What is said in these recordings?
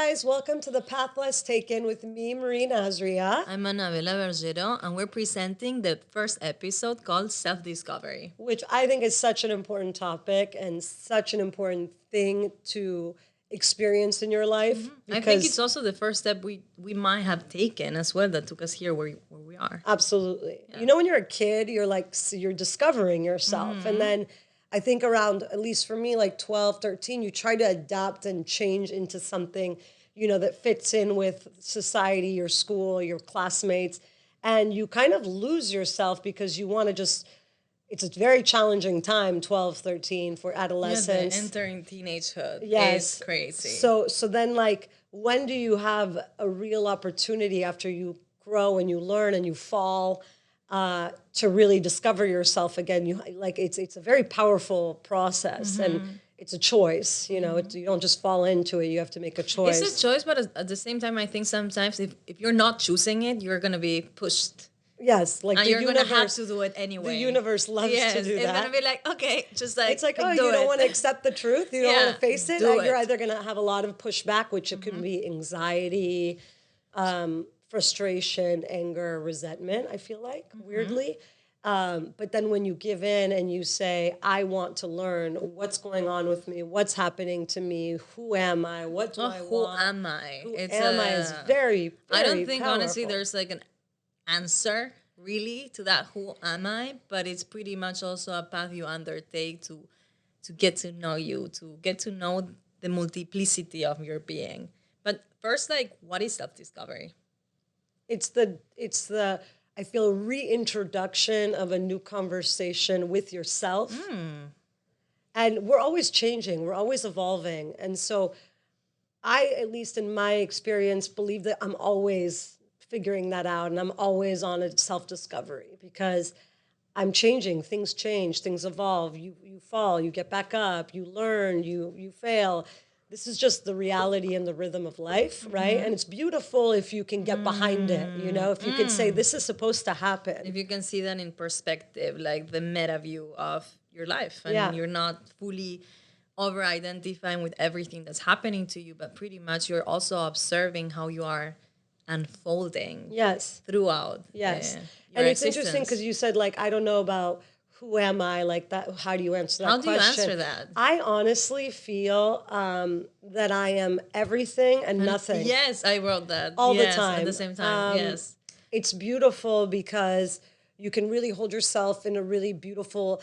guys. Welcome to the Path Less Taken with me, Marie Nazria, I'm Anabela Bergero, and we're presenting the first episode called Self Discovery. which I think is such an important topic and such an important thing to experience in your life. I think it's also the first step we might have taken as well that took us here where we are. Absolutely. You know, when you're a kid, you're like, you're discovering yourself. And then I think around, at least for me, like 12, 13, you try to adapt and change into something, you know, that fits in with society, your school, your classmates. And you kind of lose yourself because you want to just, it's a very challenging time, 12, 13, for Yeah, the adolescence. entering teenagehood Yes. is crazy. So then, like, when do you have a real opportunity after you grow and you learn and you fall to really discover yourself again? You like it's a very powerful process and it's a choice. You know, you don't just fall into it. You have to make a choice. It's a choice, but at the same time, I think sometimes if you're not choosing it, you're going to be pushed. Yes, like And the you're going to have universe. to do it anyway. The universe loves yes, to do it's that. going to be like, okay, just like, It's like, oh, do you don't it. want to accept the truth. You don't Yeah, want to face it. do You're it. either going to have a lot of pushback, which it could be anxiety, frustration, anger, resentment, I feel like, weirdly. But then when you give in and you say, I want to learn what's going on with me, what's happening to me, who am I, what do I Who want? am I? Who am I is very, very I don't think honestly powerful. there's like an answer really to that who am I, but it's pretty much also a path you undertake to get to know you, to get to know the multiplicity of your being. But first, like, what is self-discovery? It's the I feel reintroduction of a new conversation with yourself. And we're always changing, we're always evolving. And so I, at least in my experience, believe that I'm always figuring that out and I'm always on a self-discovery because I'm changing, things change, things evolve, you fall, you get back up, you learn, you fail. This is just the reality and the rhythm of life, right? And it's beautiful if you can get behind it, you know, if you can say this is supposed to happen. If you can see that in perspective, like the meta view of your life, and Yeah. you're not fully over identifying with everything that's happening to you, but pretty much you're also observing how you are unfolding Yes. throughout. Yes. your And it's interesting existence. because you said, like, I don't know about who am I, like that. How do you answer that How do you question? answer that? I honestly feel that I am everything and nothing. Yes, I wrote that. All the Yes, time. At the same time, yes. It's beautiful because you can really hold yourself in a really beautiful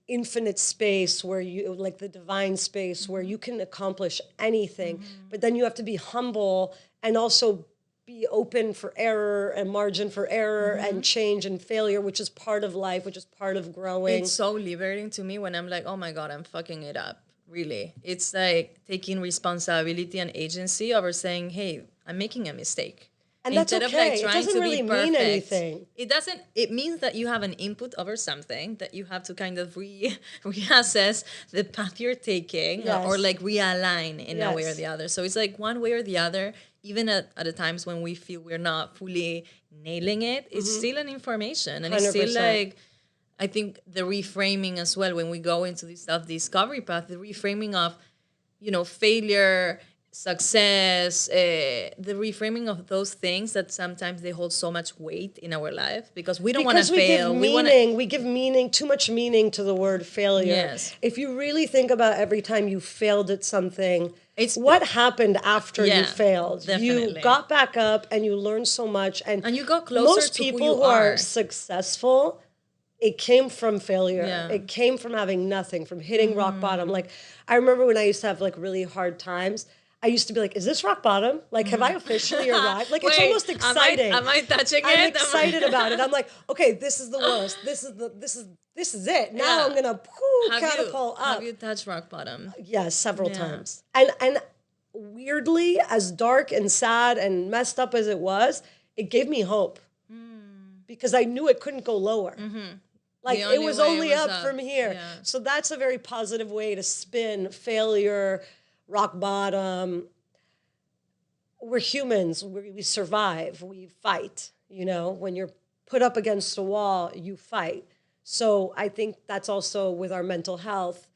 infinite space where you like the divine space where you can accomplish anything, but then you have to be humble and also be open for error and margin for error and change and failure, which is part of life, which is part of growing. It's so liberating to me when I'm like, oh my God, I'm fucking it up. Really. It's like taking responsibility and agency over saying, hey, I'm making a mistake. And that's Instead okay. of like It trying doesn't to really be mean perfect, anything. It doesn't. It means that you have an input over something that you have to kind of reassess the path you're taking, or Yes. like realign in a way or Yes. the other. So it's like one way or the other. Even at the times when we feel we're not fully nailing it, it's still an information, and it's still 100%. like. I think the reframing as well when we go into this self-discovery path, the reframing of, failure, success, the reframing of those things that sometimes they hold so much weight in our life because we don't want to Because fail. we give meaning, too much meaning to the word failure. Yes. If you really think about every time you failed at something, It's- what happened after you Yeah, failed? You definitely. got back up and you learned so much. And you got closer most to who people you who are are. successful, it came from failure. Yeah. Mm-hmm. It came from having nothing, from hitting rock bottom. Like, I remember when I used to have like really hard times, I used to be like, is this rock bottom? Like, have I officially arrived? Like, it's Wait, almost exciting. Am I touching I'm it? excited about it. I'm like, okay, this is the worst. This is it. Now Yeah. I'm gonna catapult up. Have you touched rock bottom? Yes, several times. And weirdly, as dark and sad and messed up as it was, it gave me hope. Because I knew it couldn't go lower. Like, The it only was way only was up up. from here. Yeah. So that's a very positive way to spin failure, rock bottom. We're humans. We survive. We fight. You know, when you're put up against a wall, you fight. So I think that's also with our mental health.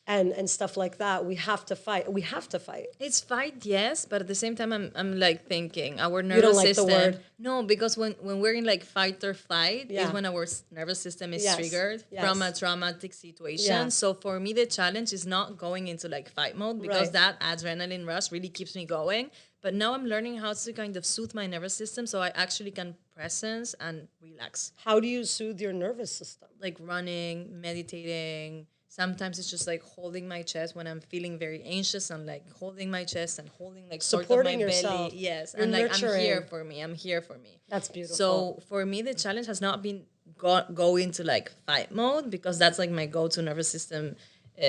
and stuff like that. We have to fight. We have to fight. It's fight, yes, but at the same time, I'm like thinking our You don't nervous like the system. word? No, because when we're in like fight or flight, Yeah. is when our nervous system is Yes, triggered yes. from a traumatic situation. Yeah. So for me, the challenge is not going into like fight mode because Right. that adrenaline rush really keeps me going. But now I'm learning how to kind of soothe my nervous system so I actually can presence and relax. How do you soothe your nervous system? Like running, meditating. Sometimes it's just like holding my chest when I'm feeling very anxious. I'm like holding my chest and holding like sort of Supporting my yourself. belly. Yes, You're and like nurturing. I'm here for me. I'm here for me. That's beautiful. So for me, the challenge has not been go into like fight mode because that's like my go-to nervous system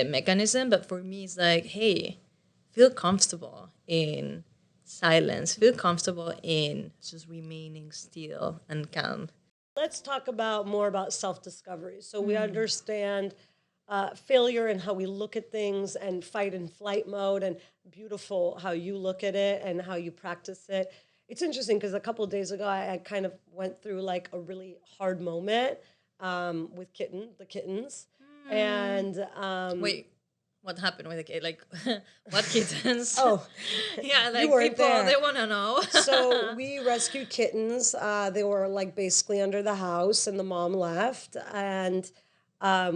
mechanism. But for me, it's like, hey, feel comfortable in silence. Feel comfortable in just remaining still and calm. Let's talk about more about self-discovery. So we understand failure and how we look at things and fight and flight mode, and beautiful how you look at it and how you practice it. It's interesting because a couple of days ago, I kind of went through like a really hard moment with the kittens. And Wait, what happened with the kid? Like, what kittens? oh, yeah, like weren't people, there. they want to know. so we rescued kittens. They were like basically under the house, and the mom left. And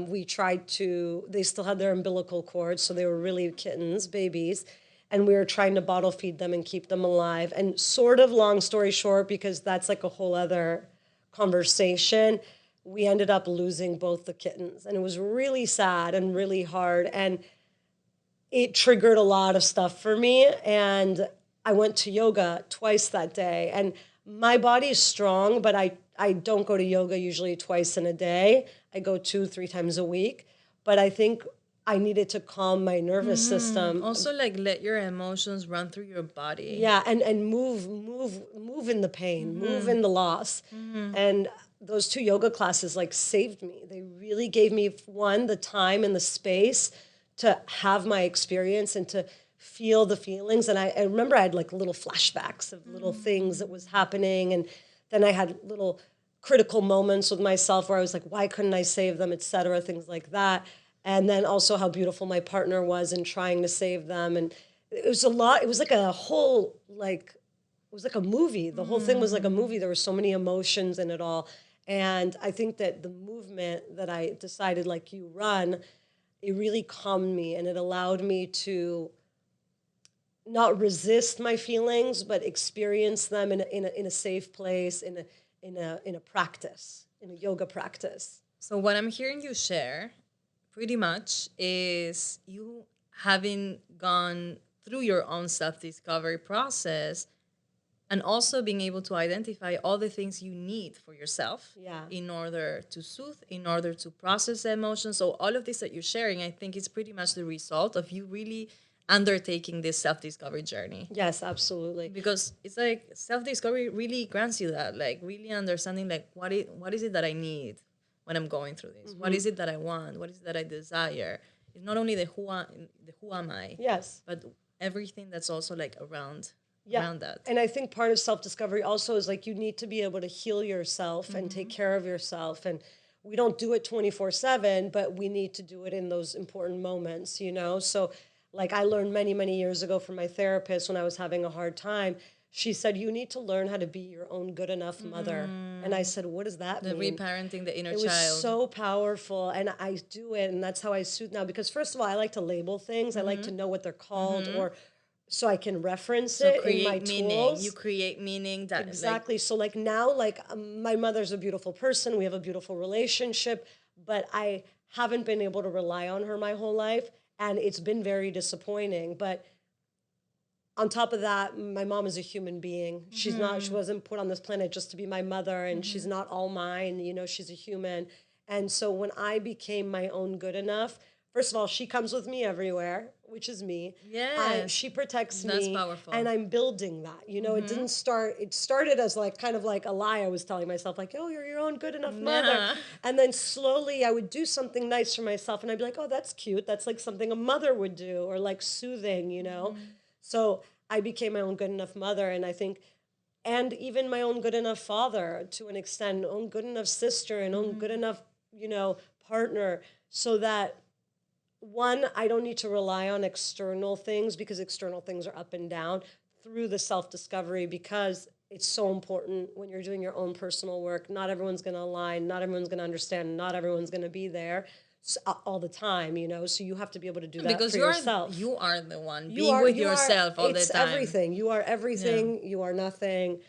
we tried to, they still had their umbilical cords, so they were really kittens, babies. And we were trying to bottle feed them and keep them alive. And sort of long story short, because that's like a whole other conversation, we ended up losing both the kittens. And it was really sad and really hard. And it triggered a lot of stuff for me. And I went to yoga twice that day. And my body is strong, but I don't go to yoga usually twice in a day. I go 2-3 times a week. But I think I needed to calm my nervous system. Also, like, let your emotions run through your body. Yeah, and move in the pain, move in the loss. And those 2 yoga classes like saved me. They really gave me one, the time and the space to have my experience and to feel the feelings. And I remember I had like little flashbacks of little things that was happening. And then I had little critical moments with myself where I was like, why couldn't I save them, et cetera, things like that. And then also how beautiful my partner was in trying to save them. And it was a lot, it was like a whole, like, it was like a movie. The whole thing was like a movie. There were so many emotions in it all. And I think that the movement that I decided, like you run, it really calmed me and it allowed me to not resist my feelings, but experience them in a safe place, in a practice, in a yoga practice. So what I'm hearing you share pretty much is you having gone through your own self-discovery process and also being able to identify all the things you need for yourself in order to soothe, in order to process emotions. So all of this that you're sharing, I think is pretty much the result of you really undertaking this self-discovery journey. Yes, absolutely. Because it's like self-discovery really grants you that, like really understanding like what is it that I need when I'm going through this? What is it that I want? What is it that I desire? It's not only the who am I, Yes, but everything that's also like around that. And I think part of self-discovery also is like you need to be able to heal yourself and take care of yourself. And we don't do it 24/7, but we need to do it in those important moments, you know? So like I learned many, many years ago from my therapist when I was having a hard time, she said, you need to learn how to be your own good enough mother. And I said, what does that mean? Reparenting the inner It was child. so powerful, and I do it, and that's how I soothe now. Because first of all, I like to label things. I like to know what they're called, or so I can reference it in my meaning. tools. You create meaning that Exactly. So like now, like my mother's a beautiful person. We have a beautiful relationship, but I haven't been able to rely on her my whole life, and it's been very disappointing. But on top of that, my mom is a human being. She's not, she wasn't put on this planet just to be my mother, and she's not all mine, you know, she's a human. And so when I became my own good enough, first of all, she comes with me everywhere, which is me. Yes. She protects That's me. powerful. And I'm building that. You know, it started as like kind of like a lie I was telling myself, like, oh, you're your own good enough mother. Yeah. And then slowly I would do something nice for myself, and I'd be like, oh, that's cute. That's like something a mother would do, or like soothing, you know? So I became my own good enough mother, and I think, and even my own good enough father to an extent, own good enough sister, and own good enough, you know, partner, so that one, I don't need to rely on external things because external things are up and down through the self-discovery, because it's so important when you're doing your own personal work. Not everyone's going to align, not everyone's going to understand, not everyone's going to be there all the time, you know. So you have to be able to do that Because for yourself. you are the one You being are with you are yourself all the it's time. everything. You are everything, you are nothing,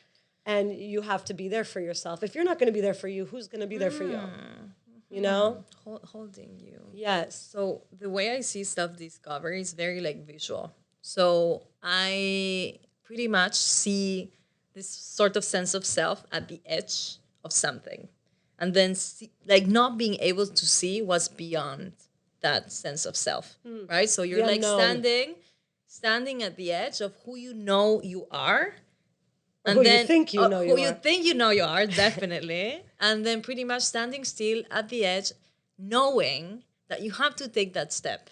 and you have to be there for yourself. If you're not going to be there for you, who's going to be there for you? You know? Holding you. Yes. So the way I see self-discovery is very like visual. So I pretty much see this sort of sense of self at the edge of something, and then like not being able to see what's beyond that sense of self, right? So you're The like unknown. standing at the edge of who you know you are, Who you think you know who you you are. think you know you are, definitely, and then pretty much standing still at the edge, knowing that you have to take that step,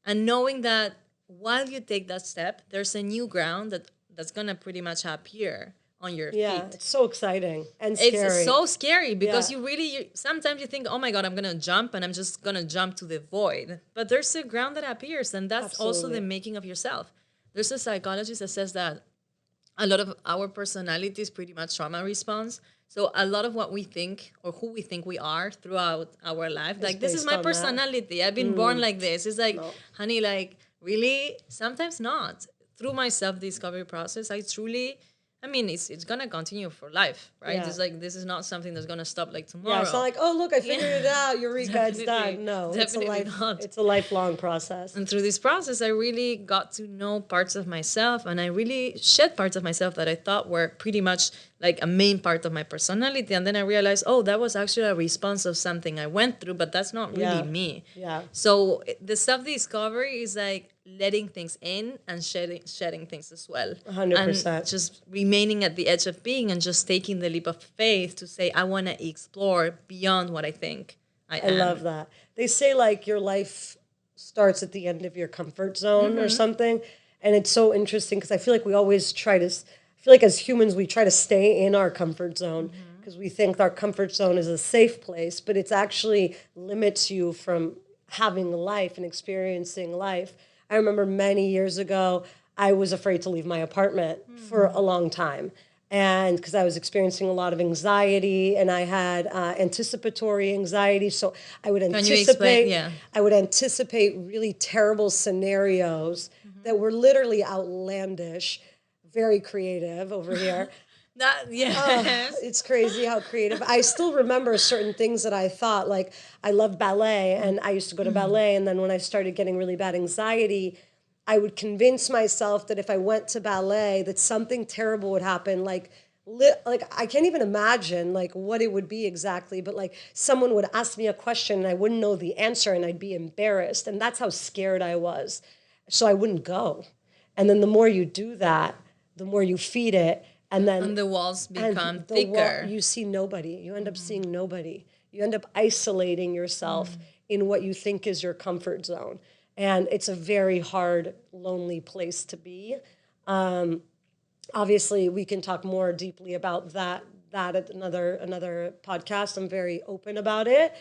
and knowing that while you take that step, there's a new ground that's gonna pretty much appear on your Yeah, feet. it's so exciting and It's scary. so scary because Yeah. sometimes you think, oh my God, I'm gonna jump and I'm just gonna jump to the void. But there's a ground that appears, and that's also the Absolutely. making of yourself. There's a psychologist that says that a lot of our personality is pretty much trauma response. So a lot of what we think or who we think we are throughout our life, like this is based my on that. personality. I've been born like this. It's like, No. honey, like really? Sometimes not. Through my self-discovery process, I mean, it's gonna continue for life, right? Yeah. It's like this is not something that's gonna stop like tomorrow. Yeah, it's not like, oh look, I figured it out. Eureka, it's Definitely. done. No, Definitely not. It's a lifelong process. And through this process, I really got to know parts of myself, and I really shed parts of myself that I thought were pretty much like a main part of my personality. And then I realized, oh, that was actually a response of something I went through, but that's not really Yeah. me. Yeah. So the self-discovery is like letting things in and shedding things as well. 100%. And just remaining at the edge of being and just taking the leap of faith to say, I want to explore beyond what I think I I am. love that. They say like your life starts at the end of your comfort zone or something. And it's so interesting because I feel like we always I feel like as humans, we try to stay in our comfort zone because we think our comfort zone is a safe place, but it's actually limits you from having life and experiencing life. I remember many years ago, I was afraid to leave my apartment for a long time. And because I was experiencing a lot of anxiety and I had anticipatory anxiety. So I would you explain? anticipate, Yeah. I would anticipate really terrible scenarios that were literally outlandish, very creative over here. That yes. It's crazy how creative. I still remember certain things that I thought, like I loved ballet and I used to go to ballet. And then when I started getting really bad anxiety, I would convince myself that if I went to ballet, that something terrible would happen. Like I can't even imagine like what it would be exactly, but like someone would ask me a question and I wouldn't know the answer and I'd be embarrassed. And that's how scared I was. So I wouldn't go. And then the more you do that, the more you feed it. And then And the walls become and the thicker. you see nobody. You end up seeing nobody. You end up isolating yourself in what you think is your comfort zone. And it's a very hard, lonely place to be. Obviously, we can talk more deeply about that at another podcast. I'm very open about it.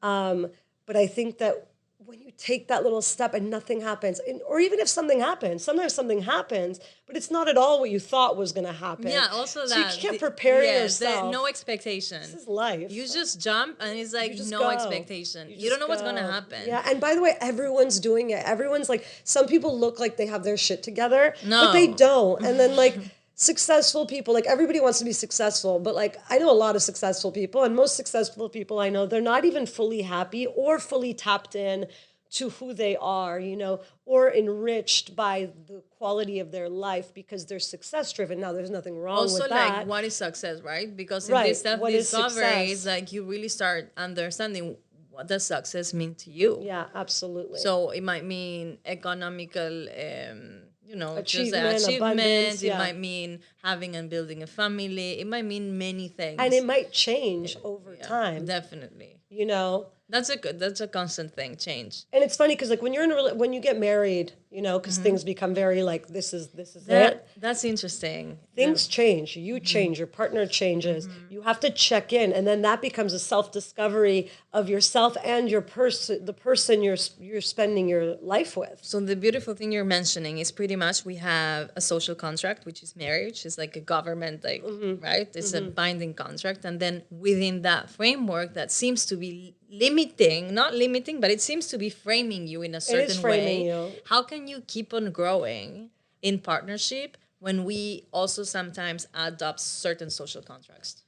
But I think that when you take that little step and nothing happens, or even if something happens, sometimes something happens, but it's not at all what you thought was going to happen. Yeah, also so that you can't prepare yes, yourself. no expectation. This is life. You just jump and it's like just no go. expectation. You just don't know what's gonna go. happen. Yeah, and by the way, everyone's doing it. Everyone's like, some people look like they have their shit together, but No. they don't. And then like successful people, like everybody wants to be successful, but like I know a lot of successful people, and most successful people I know, they're not even fully happy or fully tapped in to who they are, you know, or enriched by the quality of their life because they're success driven. Now, there's nothing wrong Also, with like, that. what is success, right? Because in Right, this what is self-discovery, success? it's like you really start understanding what does success mean to you. Yeah, absolutely. So it might mean economical, just Achievement, achievement. abundance, It yeah. might mean having and building a family. It might mean many things. And it might change over time. Definitely. You know, That's a constant thing, change. And it's funny because like when you're when you get married, you know, because things become very like this is it. That's interesting. Things change. You change. Your partner changes. You have to check in, and then that becomes a self-discovery of yourself and your person, the person you're spending your life with. So the beautiful thing you're mentioning is pretty much we have a social contract, which is marriage. It's like a government, like right. It's a binding contract, and then within that framework, that seems to be not limiting, but it seems to be framing you in a certain framing way. you. How can you keep on growing in partnership when we also sometimes adopt certain social contracts?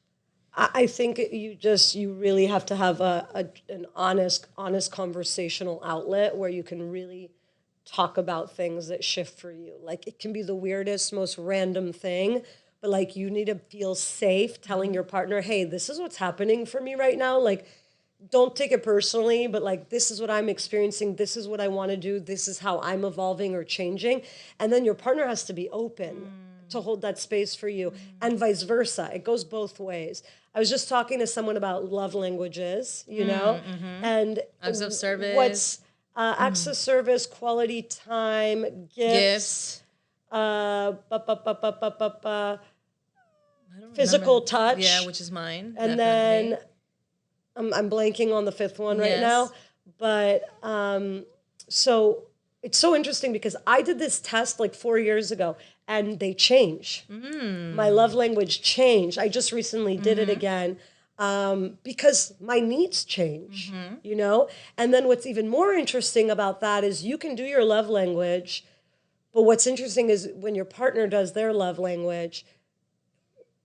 I think you really have to have an honest conversational outlet where you can really talk about things that shift for you. Like it can be the weirdest, most random thing, but like you need to feel safe telling your partner, hey, this is what's happening for me right now. Like, don't take it personally, but like, this is what I'm experiencing. This is what I want to do. This is how I'm evolving or changing. And then your partner has to be open to hold that space for you and vice versa. It goes both ways. I was just talking to someone about love languages, you know, and Acts of service. what's acts of service, quality time, gifts. Physical touch. Yeah, which is mine. And definitely. then I'm blanking on the fifth one right Yes. now. But so it's so interesting because I did this test like 4 years ago and they change. My love language changed. I just recently did it again because my needs change, you know? And then what's even more interesting about that is you can do your love language, but what's interesting is when your partner does their love language,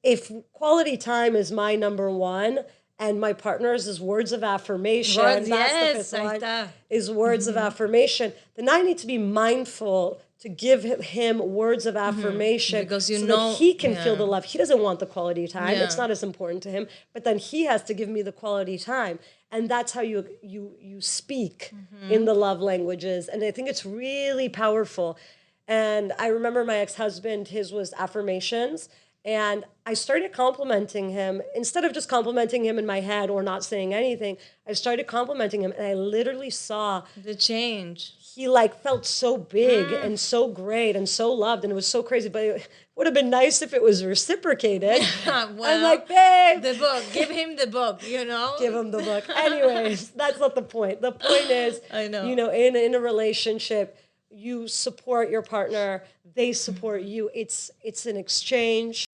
if quality time is my number one and my partner's is words of affirmation, Words, that's yes, the fifth ahí one, está. is words of affirmation, then I need to be mindful to give him words of affirmation Because you so know- that he can feel yeah. the love. He doesn't want the quality time. It's Yeah. not as important to him, but then he has to give me the quality time. And that's how you speak in the love languages. And I think it's really powerful. And I remember my ex-husband, his was affirmations. And I started complimenting him. Instead of just complimenting him in my head or not saying anything, I started complimenting him. And I literally saw The change. he like felt so big and so great and so loved. And it was so crazy. But it would have been nice if it was reciprocated. I'm Well, like, babe, the book. Give him the book, you know? give him the book. Anyways, that's not the point. The point is, I know. you know, in a relationship, you support your partner, they support you. It's an exchange.